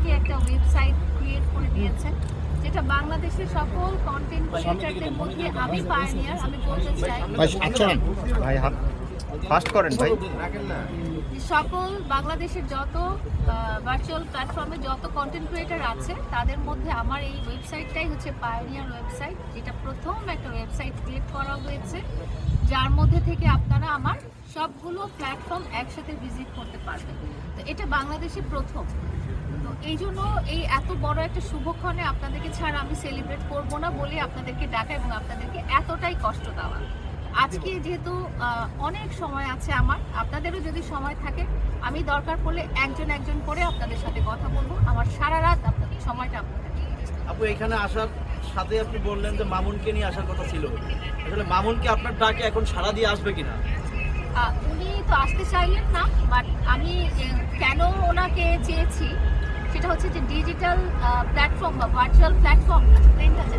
আমাকে একটা website create করে দিয়েছেন, যেটা বাংলাদেশের সকল কন্টেন্ট ক্রিয়েটরদের মধ্যে আমি পায়োনিয়ার। আমি বলতে চাই ভাই হাত ফাস্ট করেন ভাই। সকল বাংলাদেশের যত ভার্চুয়াল প্ল্যাটফর্মে যত কন্টেন্ট ক্রিয়েটর আছে তাদের মধ্যে আমার এই ওয়েবসাইটটাই হচ্ছে পায়োনিয়ার ওয়েবসাইট, যেটা প্রথম একটা ওয়েবসাইট ক্রিয়েট করা হয়েছে, যার মধ্যে থেকে আপনারা আমার সবগুলো প্ল্যাটফর্ম একসাথে ভিজিট করতে পারবেন। তো এটা বাংলাদেশে প্রথম। তো এই জন্য এই এত বড় একটা শুভক্ষণে আপনাদেরকে ছাড়া আমি সেলিব্রেট করব না বলে আপনাদেরকে ডাকা এবং আপনাদেরকে এতটাই কষ্ট দেওয়া। আজকে যেহেতু অনেক সময় আছে আমার, আপনাদেরও যদি সময় থাকে, আমি দরকার পড়লে একজন একজন করে আপনাদের সাথে কথা বলবো। আমার সারা রাত আপনাদের সময়টা আপনাদেরকে। আপু এখানে আসার সাথে আপনি বললেন যে মামুনকে নিয়ে আসার কথা ছিল, আসলে মামুনকে আপনার ডাকে এখন সাড়া দিয়ে আসবে কিনা? উনি তো আসতে চাইলেন না, বাট আমি কেন ওনাকে চেয়েছি সেটা হচ্ছে যে ডিজিটাল প্ল্যাটফর্ম বা ভার্চুয়াল প্ল্যাটফর্ম প্রিন্ট আছে